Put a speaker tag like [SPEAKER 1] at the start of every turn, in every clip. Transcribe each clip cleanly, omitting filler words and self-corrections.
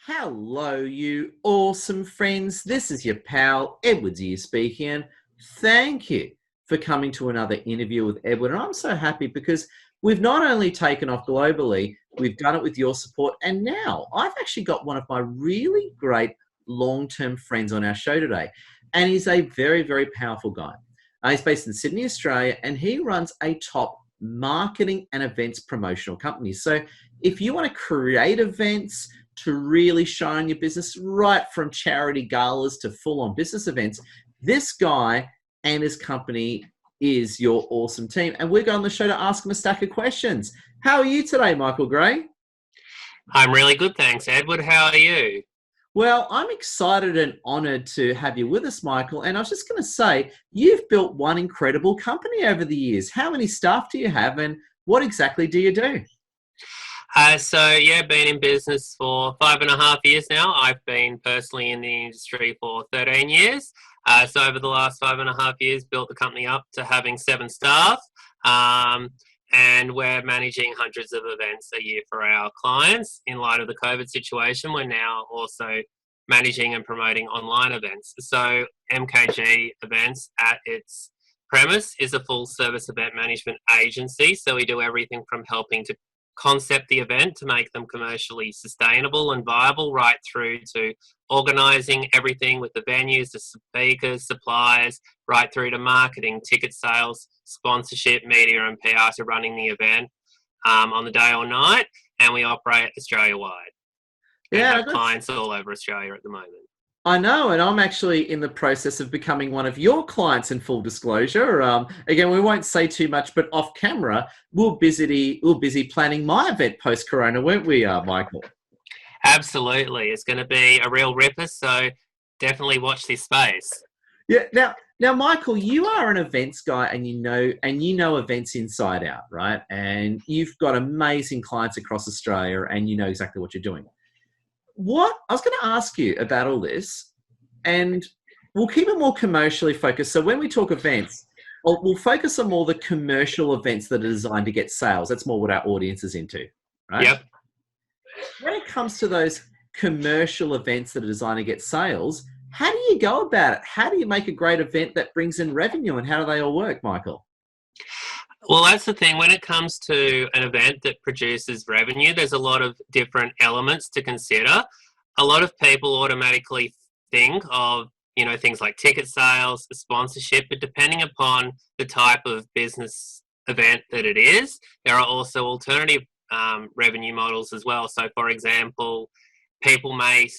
[SPEAKER 1] Hello, you awesome friends. This is your pal, Edwards here speaking. And thank you for coming to another interview with Edward. And I'm so happy because we've not only taken off globally, we've done it with your support. And now I've actually got one of my really great long-term friends on our show today. And he's a very, very powerful guy. He's based in Sydney, Australia, and he runs a top marketing and events promotional company. So if you want to create events, to really shine your business, right from charity galas to full-on business events, this guy and his company is your awesome team. And we're going on the show to ask him a stack of questions. How are you today, Michael Gray?
[SPEAKER 2] I'm really good, thanks, Edward. How are you?
[SPEAKER 1] Well, I'm excited and honored to have you with us, Michael. And I was just going to say, you've built one incredible company over the years. How many staff do you have and what exactly do you do?
[SPEAKER 2] Been in business for 5.5 years now. I've been personally in the industry for 13 years. Over the last 5.5 years, built the company up to having 7 staff. And we're managing hundreds of events a year for our clients. In light of the COVID situation, we're now also managing and promoting online events. So MKG Events at its premise is a full service event management agency. So we do everything from helping to concept the event to make them commercially sustainable and viable, right through to organising everything with the venues, the speakers, suppliers, right through to marketing, ticket sales, sponsorship, media and PR to running the event on the day or night. And we operate Australia-wide and
[SPEAKER 1] Yeah,
[SPEAKER 2] have clients all over Australia at the moment.
[SPEAKER 1] I know, and I'm actually in the process of becoming one of your clients in full disclosure. Again, we won't say too much, but off camera, we're busy planning my event post-corona, weren't we, Michael?
[SPEAKER 2] Absolutely. It's going to be a real ripper, so definitely watch this space.
[SPEAKER 1] Yeah. Now, Michael, you are an events guy, and you know events inside out, right? And you've got amazing clients across Australia, and you know exactly what you're doing. What I was going to ask you about all this, and we'll keep it more commercially focused. So when we talk events, we'll focus on more the commercial events that are designed to get sales. That's more what our audience is into, right?
[SPEAKER 2] Yep.
[SPEAKER 1] When it comes to those commercial events that are designed to get sales, how do you go about it? How do you make a great event that brings in revenue, and how do they all work, Michael?
[SPEAKER 2] Well, that's the thing. When it comes to an event that produces revenue, there's a lot of different elements to consider. A lot of people automatically think of, things like ticket sales, sponsorship, but depending upon the type of business event that it is, there are also alternative revenue models as well. So, for example, people may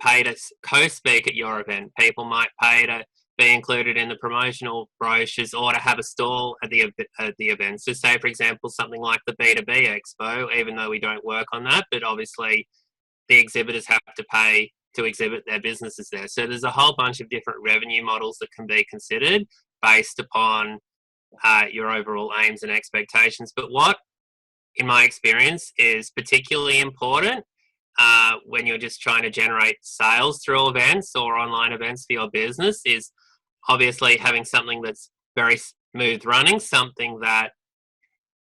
[SPEAKER 2] pay to co-speak at your event. People might pay to be included in the promotional brochures or to have a stall at the event. So say, for example, something like the B2B Expo, even though we don't work on that, but obviously the exhibitors have to pay to exhibit their businesses there. So there's a whole bunch of different revenue models that can be considered based upon your overall aims and expectations. But what, in my experience, is particularly important when you're just trying to generate sales through events or online events for your business is obviously having something that's very smooth running, something that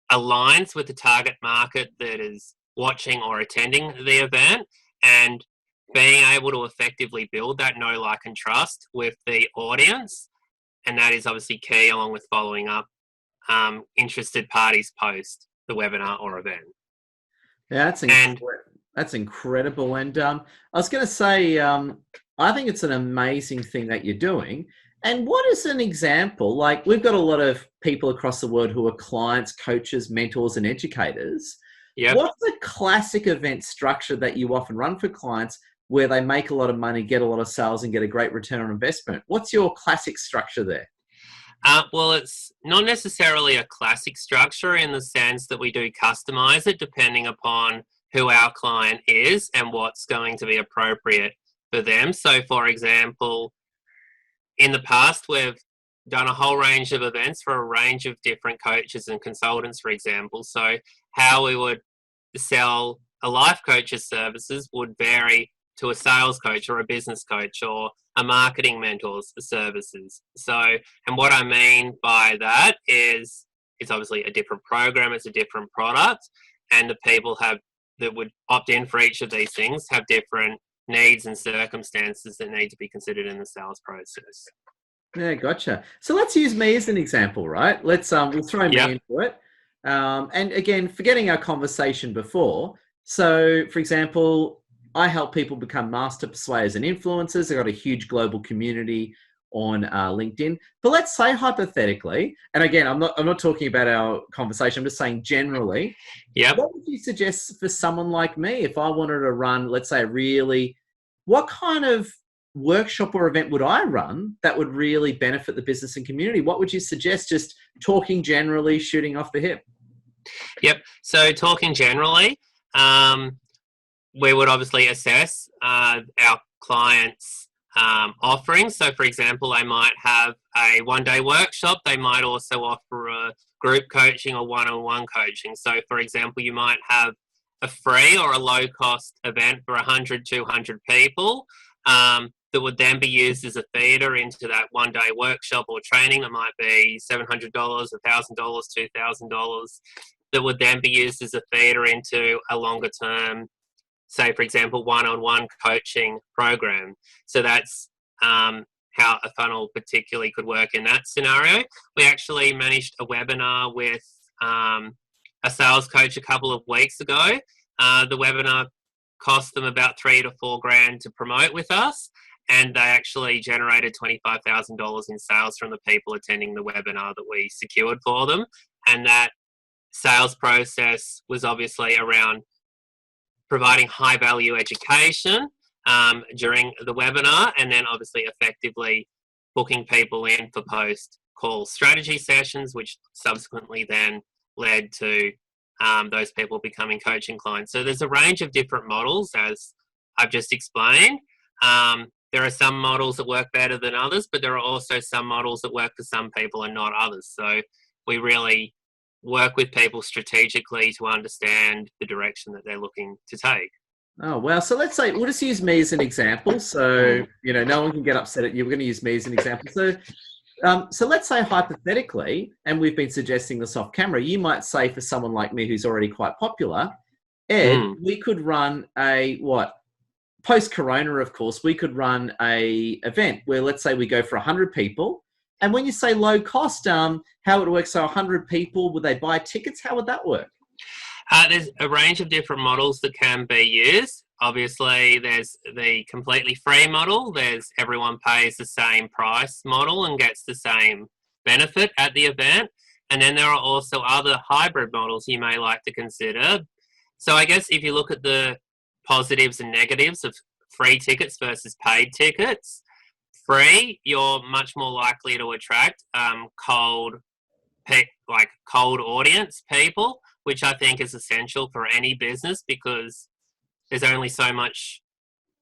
[SPEAKER 2] aligns with the target market that is watching or attending the event, and being able to effectively build that know, like, and trust with the audience. And that is obviously key, along with following up interested parties post the webinar or event.
[SPEAKER 1] Yeah, that's incredible. And I was going to say, I think it's an amazing thing that you're doing. And what is an example? Like, we've got a lot of people across the world who are clients, coaches, mentors, and educators.
[SPEAKER 2] Yep.
[SPEAKER 1] What's the classic event structure that you often run for clients where they make a lot of money, get a lot of sales, and get a great return on investment? What's your classic structure there?
[SPEAKER 2] Well, it's not necessarily a classic structure in the sense that we do customize it depending upon who our client is and what's going to be appropriate for them. So, for example, in the past, we've done a whole range of events for a range of different coaches and consultants, for example. So how we would sell a life coach's services would vary to a sales coach or a business coach or a marketing mentor's services. So, and what I mean by that is it's obviously a different program, it's a different product, and the people have that would opt in for each of these things have different needs and circumstances that need to be considered in the sales process.
[SPEAKER 1] Yeah, gotcha. So let's use me as an example, right? We'll throw me
[SPEAKER 2] Yep.
[SPEAKER 1] into it. And again, forgetting our conversation before. So, for example, I help people become master persuaders and influencers. I've got a huge global community on LinkedIn. But let's say hypothetically, and again, I'm not talking about our conversation. I'm just saying generally.
[SPEAKER 2] Yep.
[SPEAKER 1] What would you suggest for someone like me if I wanted to run, let's say, what kind of workshop or event would I run that would really benefit the business and community? What would you suggest? Just talking generally, shooting off the hip.
[SPEAKER 2] Yep. So talking generally, we would obviously assess our clients' offerings. So, for example, they might have a one-day workshop. They might also offer a group coaching or one-on-one coaching. So, for example, you might have a free or a low-cost event for 100, 200 people that would then be used as a feeder into that one-day workshop or training that might be $700, $1,000, $2,000, that would then be used as a feeder into a longer-term, say, for example, one-on-one coaching program. So that's how a funnel particularly could work in that scenario. We actually managed a webinar with a sales coach a couple of weeks ago. The webinar cost them about $3,000 to $4,000 to promote with us, and they actually generated $25,000 in sales from the people attending the webinar that we secured for them. And that sales process was obviously around providing high value education during the webinar, and then obviously effectively booking people in for post call strategy sessions, which subsequently then led to those people becoming coaching clients. So there's a range of different models, as I've just explained. There are some models that work better than others, but there are also some models that work for some people and not others. So we really work with people strategically to understand the direction that they're looking to take.
[SPEAKER 1] Oh, well, so let's say, we'll just use me as an example. So, no one can get upset at you. We're going to use me as an example. So let's say hypothetically, and we've been suggesting this off camera, you might say for someone like me who's already quite popular, Ed, we could run post-corona, of course, we could run a event where, let's say, we go for 100 people. And when you say low cost, how would it work? So 100 people, would they buy tickets? How would that work?
[SPEAKER 2] There's a range of different models that can be used. Obviously, there's the completely free model. There's everyone pays the same price model and gets the same benefit at the event. And then there are also other hybrid models you may like to consider. So I guess if you look at the positives and negatives of free tickets versus paid tickets, free, you're much more likely to attract cold audience people, which I think is essential for any business, because there's only so much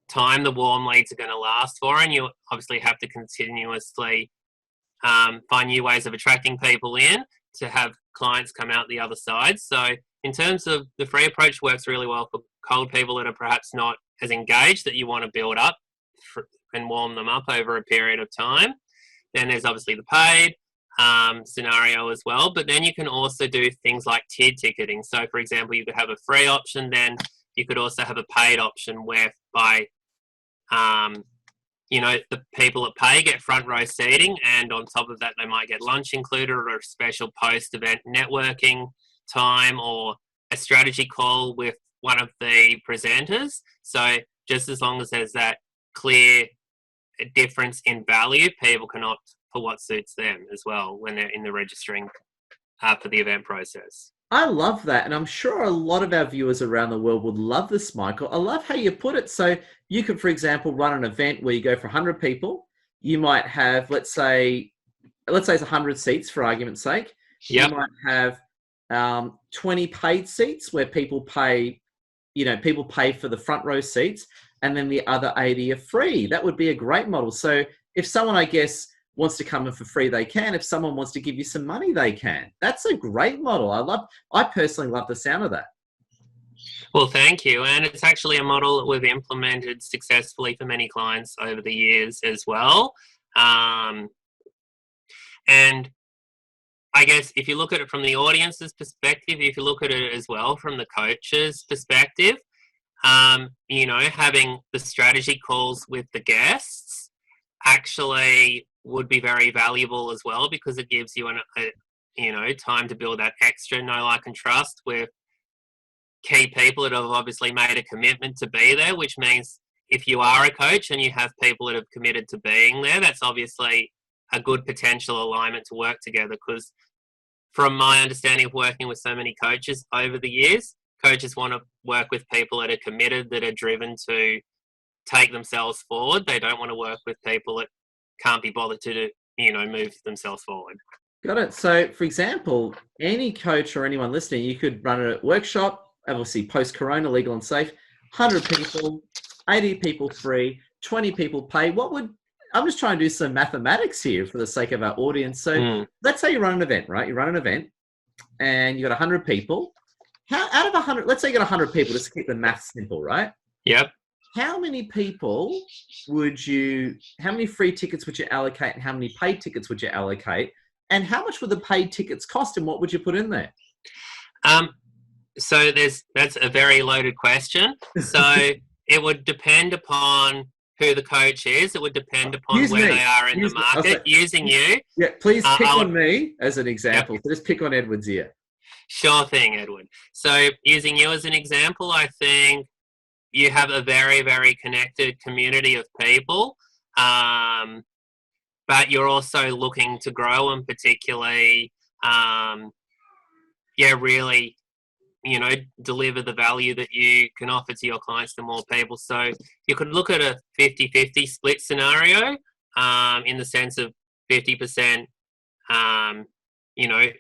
[SPEAKER 2] time the warm leads are going to last for, and you obviously have to continuously find new ways of attracting people in to have clients come out the other side. So in terms of the free approach, works really well for cold people that are perhaps not as engaged, that you want to build up and warm them up over a period of time. Then there's obviously the paid scenario as well, but then you can also do things like tiered ticketing. So for example, you could have a free option, then you could also have a paid option whereby the people that pay get front row seating, and on top of that they might get lunch included, or a special post-event networking time, or a strategy call with one of the presenters. So just as long as there's that clear difference in value, people can opt for what suits them as well when they're in the registering for the event process.
[SPEAKER 1] I love that. And I'm sure a lot of our viewers around the world would love this, Michael. I love how you put it. So you could, for example, run an event where you go for 100 people. You might have, let's say it's 100 seats for argument's sake.
[SPEAKER 2] Yep.
[SPEAKER 1] You might have 20 paid seats where people pay for the front row seats, and then the other 80 are free. That would be a great model. So if someone, I guess, wants to come in for free, they can. If someone wants to give you some money, they can. That's a great model. I personally love the sound of that.
[SPEAKER 2] Well, thank you. And it's actually a model that we've implemented successfully for many clients over the years as well. And I guess if you look at it from the audience's perspective, if you look at it as well from the coach's perspective, having the strategy calls with the guests actually would be very valuable as well, because it gives you time to build that extra know, like, and trust with key people that have obviously made a commitment to be there, which means if you are a coach and you have people that have committed to being there, that's obviously a good potential alignment to work together. Because from my understanding of working with so many coaches over the years, coaches want to work with people that are committed, that are driven to take themselves forward. They don't want to work with people that can't be bothered to, move themselves forward.
[SPEAKER 1] Got it. So, for example, any coach or anyone listening, you could run a workshop, obviously post-corona, legal and safe, 100 people, 80 people free, 20 people pay. I'm just trying to do some mathematics here for the sake of our audience. So let's say you run an event, right? You run an event and you got 100 people. Out of 100, let's say you got 100 people, just to keep the math simple, right?
[SPEAKER 2] Yep.
[SPEAKER 1] How many free tickets would you allocate, and how many paid tickets would you allocate? And how much would the paid tickets cost, and what would you put in there?
[SPEAKER 2] So that's a very loaded question. So it would depend upon who the coach is. It would depend upon where they are in the market. Using you.
[SPEAKER 1] Yeah, please pick on me as an example. Yep. So just pick on Edward's ear.
[SPEAKER 2] Sure thing, Edward. So using you as an example, I think you have a very, very connected community of people, but you're also looking to grow, and particularly, really, deliver the value that you can offer to your clients to more people. So you could look at a 50-50 split scenario, in the sense of 50%,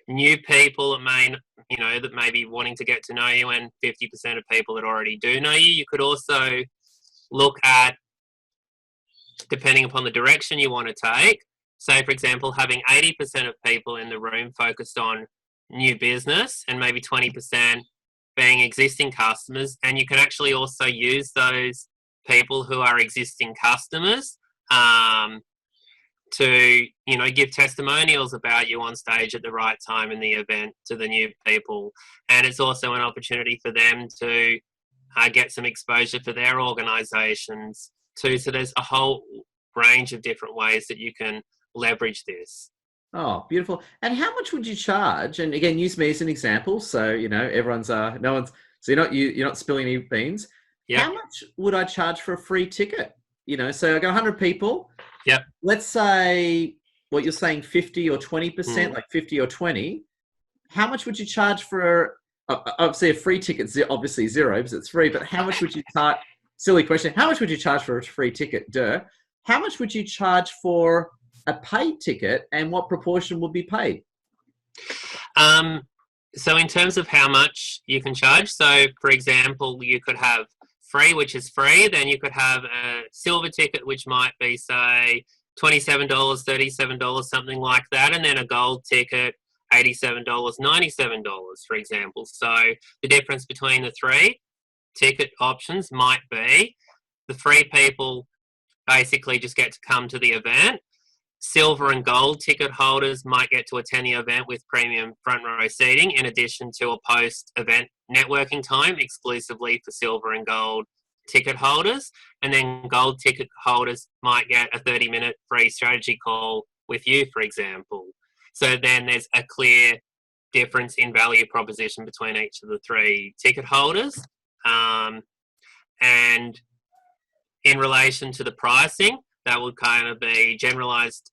[SPEAKER 2] new people that may be wanting to get to know you, and 50% of people that already do know you. You could also look at, depending upon the direction you want to take, say, for example, having 80% of people in the room focused on new business and maybe 20% being existing customers. And you can actually also use those people who are existing customers to, give testimonials about you on stage at the right time in the event to the new people. And it's also an opportunity for them to get some exposure for their organisations too. So there's a whole range of different ways that you can leverage this.
[SPEAKER 1] Oh, beautiful. And how much would you charge? And again, use me as an example. So, everyone's, so you're not spilling any beans. Yep. How much would I charge for a free ticket? So I got 100 people.
[SPEAKER 2] Yep.
[SPEAKER 1] Let's say what you're saying, 50 or 20%, like 50 or 20. How much would you charge for, obviously a free ticket's obviously zero because it's free, but how much would you charge, silly question, how much would you charge for a free ticket? How much would you charge for a paid ticket, and what proportion would be paid?
[SPEAKER 2] So in terms of how much you can charge, so for example, you could have free, which is free, then you could have a silver ticket, which might be, say, $27, $37, something like that, and then a gold ticket, $87, $97, for example. So the difference between the three ticket options might be the free people basically just get to come to the event. Silver and gold ticket holders might get to attend the event with premium front row seating, in addition to a post-event networking time exclusively for silver and gold ticket holders. And then gold ticket holders might get a 30-minute free strategy call with you, for example. So then there's a clear difference in value proposition between each of the three ticket holders. And in relation to the pricing, that would kind of be generalized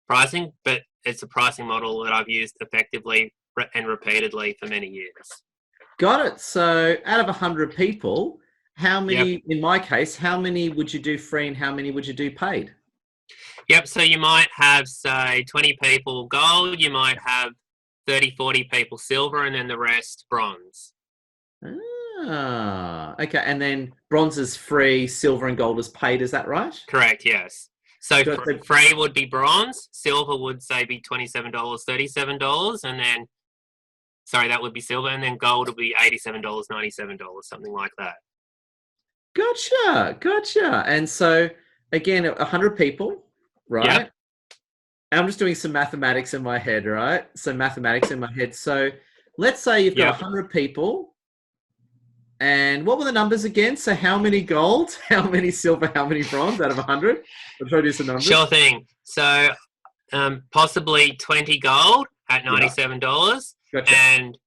[SPEAKER 2] pricing, but it's a pricing model that I've used effectively and repeatedly for many years.
[SPEAKER 1] Got it. So out of 100 people, how many, in my case, how many would you do free and how many would you do paid?
[SPEAKER 2] Yep. So you might have, say, 20 people gold, you might have 30, 40 people silver, and then the rest bronze.
[SPEAKER 1] Ah, okay. And then bronze is free, silver and gold is paid. Is that right?
[SPEAKER 2] Correct. Yes. So free would be bronze, silver would, say, be $27, $37, and then, sorry, that would be silver, and then gold would be $87, $97, something like that.
[SPEAKER 1] Gotcha. And so, again, 100 people, right? Yep. I'm just doing some mathematics in my head, right? So mathematics in my head. So let's say you've got
[SPEAKER 2] Yep.
[SPEAKER 1] 100 people, and what were the numbers again? So how many gold, how many silver, how many bronze out of 100? I'll try to do some
[SPEAKER 2] Sure
[SPEAKER 1] numbers.
[SPEAKER 2] thing. So possibly 20 gold at
[SPEAKER 1] Yeah,
[SPEAKER 2] $97
[SPEAKER 1] gotcha.
[SPEAKER 2] and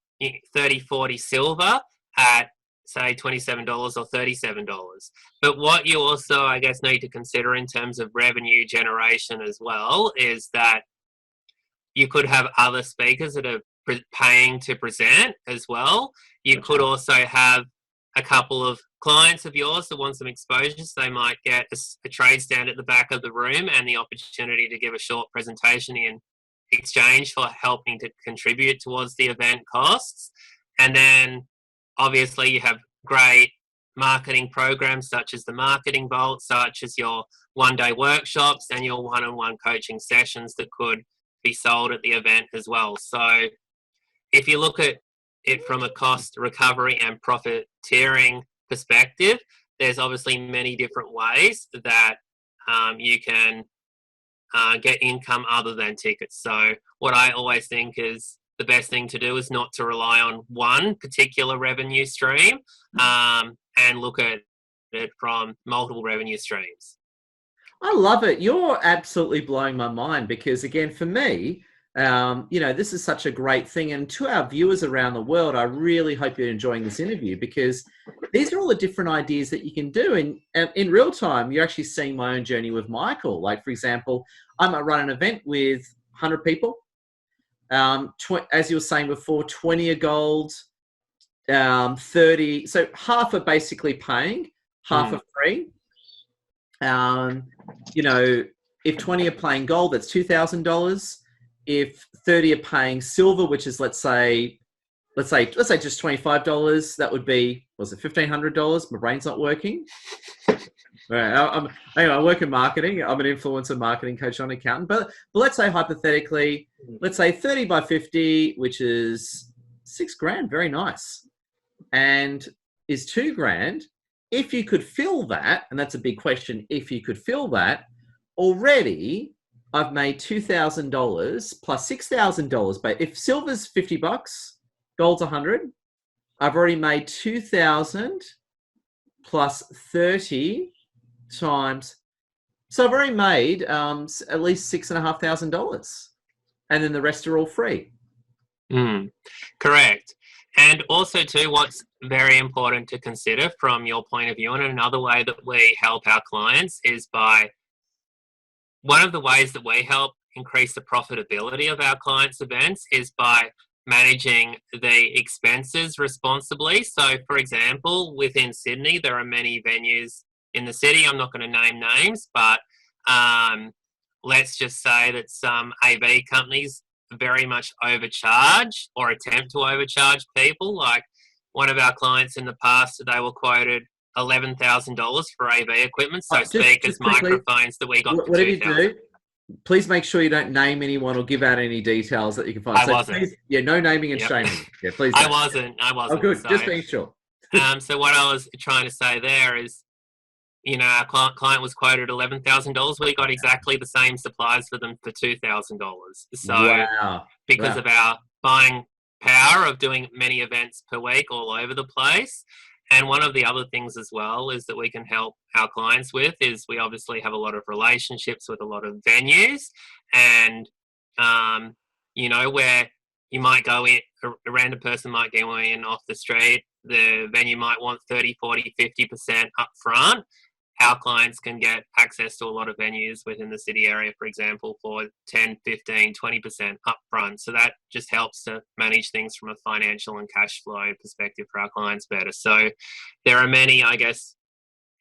[SPEAKER 2] 30, 40 silver at say $27 or $37. But what you also, I guess, need to consider in terms of revenue generation as well is that you could have other speakers that are paying to present as well. You could
[SPEAKER 1] Gotcha.
[SPEAKER 2] also have a couple of clients of yours that want some exposure. So they might get a trade stand at the back of the room and the opportunity to give a short presentation in exchange for helping to contribute towards the event costs. And then obviously you have great marketing programs such as the Marketing Vault, such as your one-day workshops and your one-on-one coaching sessions that could be sold at the event as well. So if you look at it from a cost recovery and profiteering perspective, there's obviously many different ways that you can get income other than tickets. So what I always think is the best thing to do is not to rely on one particular revenue stream and look at it from multiple revenue streams.
[SPEAKER 1] I love it. You're absolutely blowing my mind because, again, for me, this is such a great thing. And to our viewers around the world, I really hope you're enjoying this interview because these are all the different ideas that you can do. And in real time, you're actually seeing my own journey with Michael. Like, for example, I might run an event with 100 people. As you were saying before, 20 are gold, 30. So half are basically paying, half
[SPEAKER 2] Mm.
[SPEAKER 1] are free. Um, if 20 are paying gold, that's $2,000. If 30 are paying silver, which is let's say just $25, that would be, was it $1,500? My brain's not working. Right, I work in marketing. I'm an influencer marketing coach, not an accountant. But let's say hypothetically, let's say 30 by 50, which is $6,000. Very nice. And is $2,000. If you could fill that, and that's a big question, if you could fill that, already I've made $2,000 plus $6,000. But if silver's $50, gold's 100, I've already made 2,000 plus 30 times. So I've already made at least $6,500, and then the rest are all free.
[SPEAKER 2] Mm. Correct. And also, too, what's very important to consider from your point of view, and another way that we help our clients is by one of the ways that we help increase the profitability of our clients' events is by managing the expenses responsibly. So, for example, within Sydney, there are many venues in the city. I'm not going to name names, but let's just say that some AV companies very much overcharge or attempt to overcharge people. Like one of our clients in the past, they were quoted $11,000 for AV equipment, so speakers,
[SPEAKER 1] Just quickly,
[SPEAKER 2] microphones that we got for
[SPEAKER 1] whatever you
[SPEAKER 2] 2,000.
[SPEAKER 1] do, please make sure you don't name anyone or give out any details that you can find.
[SPEAKER 2] I
[SPEAKER 1] So
[SPEAKER 2] wasn't.
[SPEAKER 1] please, yeah, no naming and
[SPEAKER 2] Yep.
[SPEAKER 1] shaming. Yeah, please
[SPEAKER 2] I
[SPEAKER 1] don't.
[SPEAKER 2] wasn't. I
[SPEAKER 1] Oh,
[SPEAKER 2] wasn't.
[SPEAKER 1] good.
[SPEAKER 2] So,
[SPEAKER 1] Just being sure.
[SPEAKER 2] so what I was trying to say there is, our client was quoted $11,000. We got exactly the same supplies for them for $2,000. So
[SPEAKER 1] Wow.
[SPEAKER 2] because
[SPEAKER 1] Wow.
[SPEAKER 2] of our buying power of doing many events per week all over the place. And one of the other things as well is that we can help our clients with is we obviously have a lot of relationships with a lot of venues and, where you might go in, a random person might go in off the street, the venue might want 30, 40, 50% up front. Our clients can get access to a lot of venues within the city area, for example, for 10, 15, 20% upfront. So that just helps to manage things from a financial and cash flow perspective for our clients better. So there are many, I guess,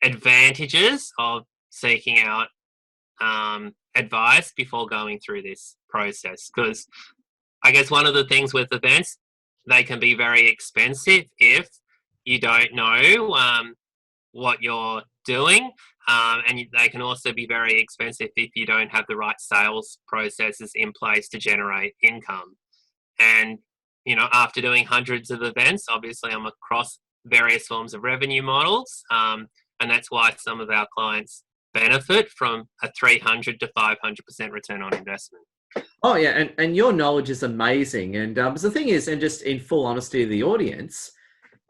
[SPEAKER 2] advantages of seeking out advice before going through this process. Because I guess one of the things with events, they can be very expensive if you don't know what you're doing, and they can also be very expensive if you don't have the right sales processes in place to generate income. And after doing hundreds of events, obviously I'm across various forms of revenue models, and that's why some of our clients benefit from a 300 to 500% return on investment.
[SPEAKER 1] Oh yeah, and your knowledge is amazing. And but the thing is, and just in full honesty to the audience,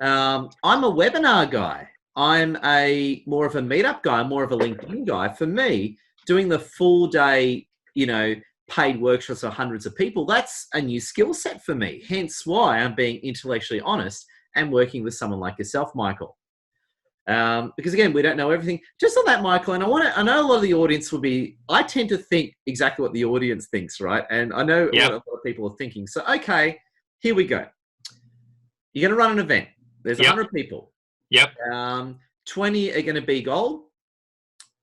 [SPEAKER 1] I'm a webinar guy. I'm a more of a meetup guy. I'm more of a LinkedIn guy. For me, doing the full day, paid workshops for hundreds of people, that's a new skill set for me. Hence why I'm being intellectually honest and working with someone like yourself, Michael. Because again, we don't know everything. Just on that, Michael, and I know a lot of the audience will be. I tend to think exactly what the audience thinks, right? And I know what a
[SPEAKER 2] Yep,
[SPEAKER 1] lot of people are thinking. So, okay, here we go. You're going to run an event. There's
[SPEAKER 2] yep,
[SPEAKER 1] 100 people.
[SPEAKER 2] yep,
[SPEAKER 1] 20 are going to be gold,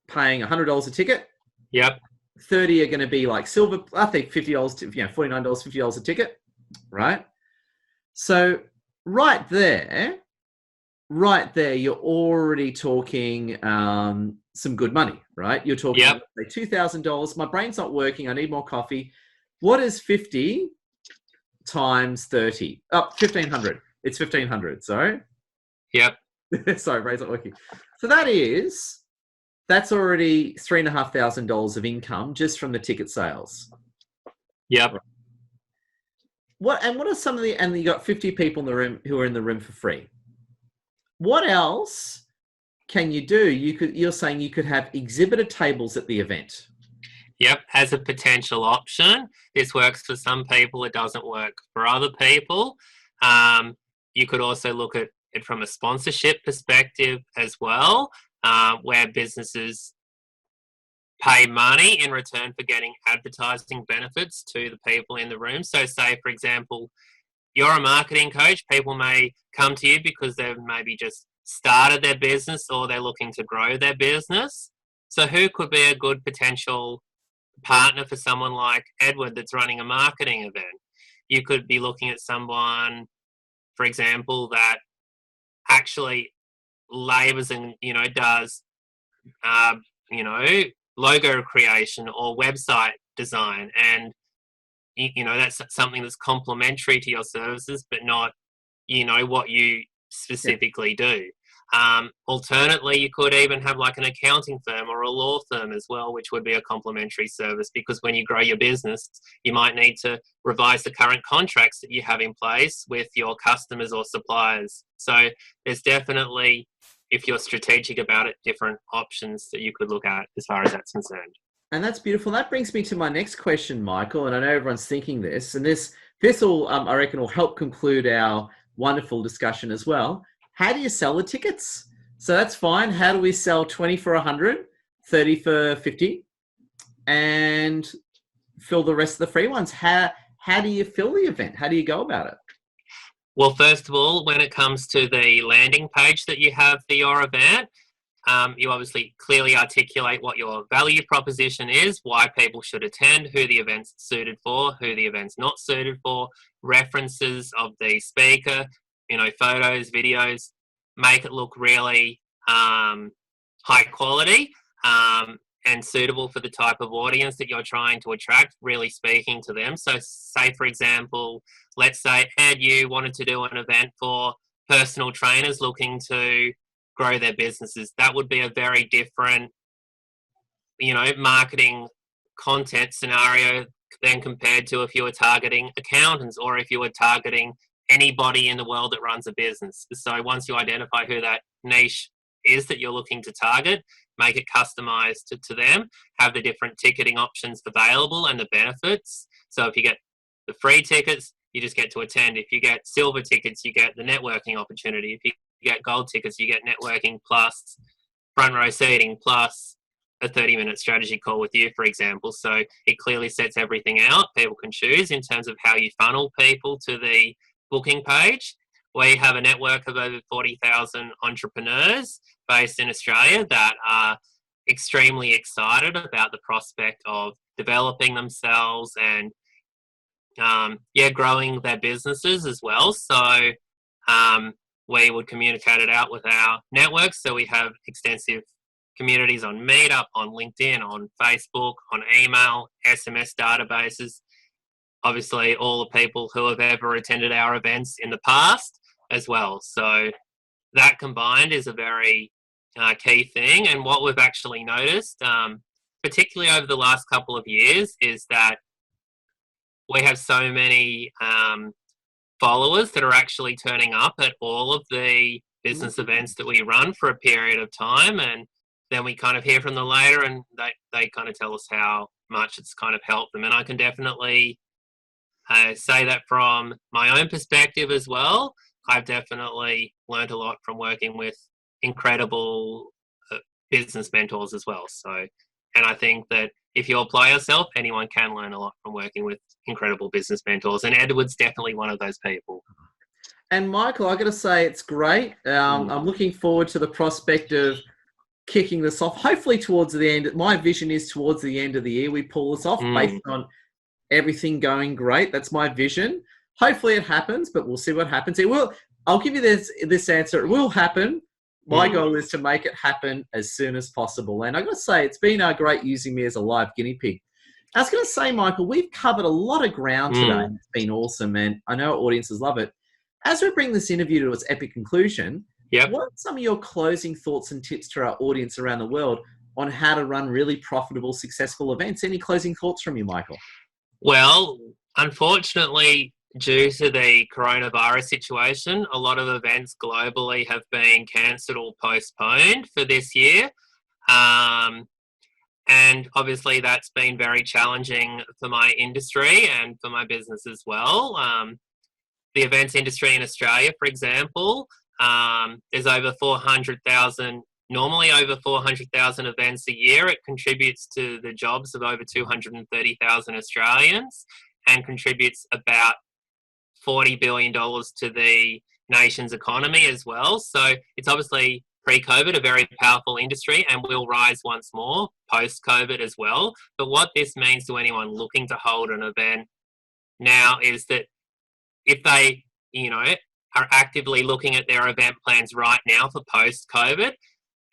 [SPEAKER 1] paying $100 a ticket.
[SPEAKER 2] yep,
[SPEAKER 1] 30 are going to be like silver. I think $50, $49, $50 a ticket, right? So, right there, you're already talking some good money, right? You're talking
[SPEAKER 2] yep.
[SPEAKER 1] say $2,000. My brain's not working. I need more coffee. What is 50 times 30? Oh, 1,500. It's 1,500. Sorry.
[SPEAKER 2] Yep,
[SPEAKER 1] Sorry, brain's not working. So that's already $3,500 of income just from the ticket sales.
[SPEAKER 2] yep.
[SPEAKER 1] What are some of the, and you got 50 people in the room who are in the room for free. What else can you do? You're saying you could have exhibitor tables at the event.
[SPEAKER 2] Yep, as a potential option. This works for some people, it doesn't work for other people. You could also look at it from a sponsorship perspective as well, where businesses pay money in return for getting advertising benefits to the people in the room. So, say, for example, you're a marketing coach, people may come to you because they've maybe just started their business or they're looking to grow their business. So, who could be a good potential partner for someone like Edward that's running a marketing event? You could be looking at someone, for example, that actually labors and does uh, you know logo creation or website design, and that's something that's complementary to your services, but not what you
[SPEAKER 1] Yeah.
[SPEAKER 2] specifically do. Alternately, you could even have like an accounting firm or a law firm as well, which would be a complementary service, because when you grow your business, you might need to revise the current contracts that you have in place with your customers or suppliers. So there's definitely, if you're strategic about it, different options that you could look at as far as that's concerned.
[SPEAKER 1] And that's beautiful. That brings me to my next question, Michael. And I know everyone's thinking this, and this will, I reckon, will help conclude our wonderful discussion as well. How do you sell the tickets? So that's fine. How do we sell 20 for 100, 30 for 50, and fill the rest of the free ones? How do you fill the event? How do you go about it?
[SPEAKER 2] Well, first of all, when it comes to the landing page that you have for your event, you obviously clearly articulate what your value proposition is, why people should attend, who the event's suited for, who the event's not suited for, references of the speaker, photos, videos, make it look really high quality and suitable for the type of audience that you're trying to attract, really speaking to them. So say, for example, let's say, Ed, you wanted to do an event for personal trainers looking to grow their businesses. That would be a very different, marketing content scenario than compared to if you were targeting accountants or if you were targeting anybody in the world that runs a business. So once you identify who that niche is that you're looking to target, make it customized to them, have the different ticketing options available and the benefits. So if you get the free tickets, you just get to attend. If you get silver tickets, you get the networking opportunity. If you get gold tickets, you get networking plus front row seating plus a 30-minute strategy call with you, for example. So it clearly sets everything out. People can choose in terms of how you funnel people to the booking page. We have a network of over 40,000 entrepreneurs based in Australia that are extremely excited about the prospect of developing themselves and growing their businesses as well. So we would communicate it out with our networks. So we have extensive communities on Meetup, on LinkedIn, on Facebook, on email, SMS databases. Obviously, all the people who have ever attended our events in the past as well. So that combined is a very key thing. And what we've actually noticed, particularly over the last couple of years, is that we have so many followers that are actually turning up at all of the business events that we run for a period of time, and then we kind of hear from them later, and they kind of tell us how much it's kind of helped them. And I can definitely say that from my own perspective as well. I've definitely learned a lot from working with incredible business mentors as well. So, and I think that if you apply yourself, anyone can learn a lot from working with incredible business mentors. And Edward's definitely one of those people.
[SPEAKER 1] And Michael, I got to say, it's great. I'm looking forward to the prospect of kicking this off. Hopefully, towards the end. My vision is towards the end of the year we pull this off based on everything going great. That's my vision. Hopefully, it happens, but we'll see what happens. It will. I'll give you this answer. It will happen. My goal is to make it happen as soon as possible. And I got to say, it's been great using me as a live guinea pig. I was going to say, Michael, we've covered a lot of ground today. It's been awesome, and I know our audiences love it. As we bring this interview to its epic conclusion, what are some of your closing thoughts and tips to our audience around the world on how to run really profitable, successful events? Any closing thoughts from you, Michael?
[SPEAKER 2] Well, unfortunately, due to the coronavirus situation, a lot of events globally have been cancelled or postponed for this year. And obviously that's been very challenging for my industry and for my business as well. The events industry in Australia, for example, there's over 400,000, normally over 400,000 events a year. It contributes to the jobs of over 230,000 Australians and contributes about $40 billion to the nation's economy as well. So it's obviously pre-COVID a very powerful industry and will rise once more post-COVID as well. But what this means to anyone looking to hold an event now is that if they, are actively looking at their event plans right now for post-COVID,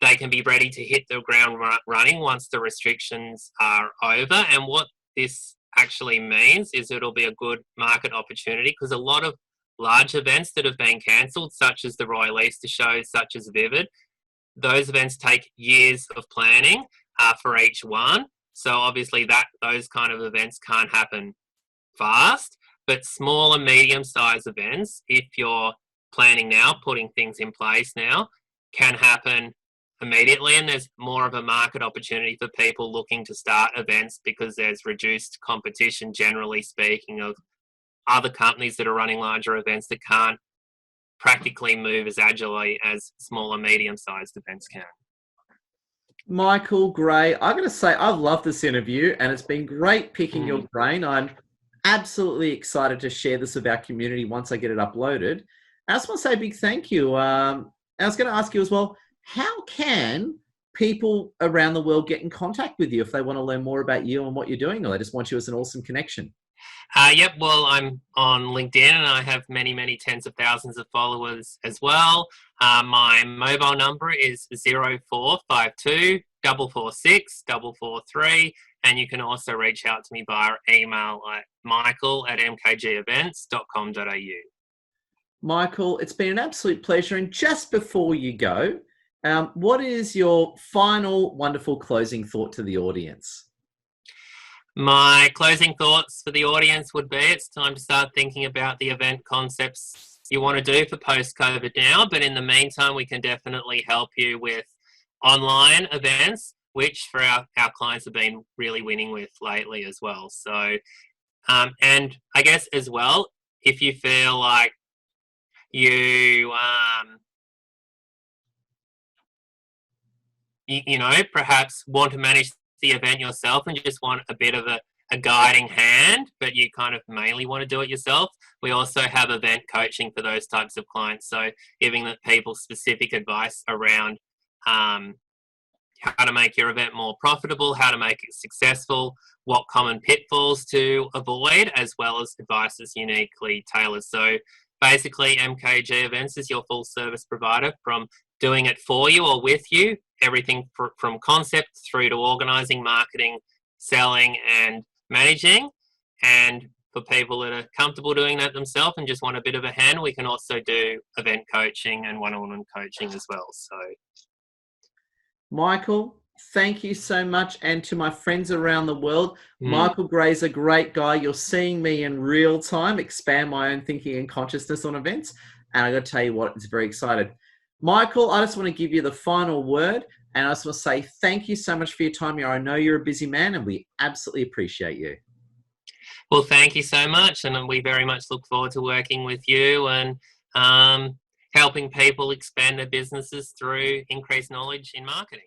[SPEAKER 2] they can be ready to hit the ground running once the restrictions are over. And what this actually means is it'll be a good market opportunity because a lot of large events that have been cancelled, such as the Royal Easter Show, such as Vivid, those events take years of planning for each one. So obviously those kind of events can't happen fast. But small and medium-sized events, if you're planning now, putting things in place now, can happen immediately, and there's more of a market opportunity for people looking to start events because there's reduced competition, generally speaking, of other companies that are running larger events that can't practically move as agilely as small and medium-sized events can.
[SPEAKER 1] Michael Gray, I'm going to say I've loved this interview and it's been great picking your brain. I'm absolutely excited to share this with our community once I get it uploaded. I just want to say a big thank you. I was going to ask you as well, how can people around the world get in contact with you if they want to learn more about you and what you're doing, or they just want you as an awesome connection?
[SPEAKER 2] Well, I'm on LinkedIn and I have many, many tens of thousands of followers as well. My mobile number is 0452 446 443, and you can also reach out to me via email at michael@mkgevents.com.au.
[SPEAKER 1] Michael, it's been an absolute pleasure. And just before you go, what is your final wonderful closing thought to the audience?
[SPEAKER 2] My closing thoughts for the audience would be it's time to start thinking about the event concepts you want to do for post-COVID now. But in the meantime, we can definitely help you with online events, which for our clients have been really winning with lately as well. So, and I guess as well, if you feel like you, perhaps want to manage the event yourself and just want a bit of a guiding hand, but you kind of mainly want to do it yourself, we also have event coaching for those types of clients. So giving the people specific advice around how to make your event more profitable, how to make it successful, what common pitfalls to avoid, as well as advice that's uniquely tailored. So basically, MKG Events is your full service provider, from doing it for you or with you, everything from concept through to organising, marketing, selling and managing. And for people that are comfortable doing that themselves and just want a bit of a hand, we can also do event coaching and one-on-one coaching as well. So,
[SPEAKER 1] Michael, Thank you so much. And to my friends around the world,
[SPEAKER 2] Mm.
[SPEAKER 1] Michael Gray's a great guy. You're seeing me in real time expand my own thinking and consciousness on events. And I got to tell you what, it's very excited. Michael, I just want to give you the final word. And I just want to say thank you so much for your time here. I know you're a busy man and we absolutely appreciate you.
[SPEAKER 2] Well, thank you so much, and we very much look forward to working with you and helping people expand their businesses through increased knowledge in marketing.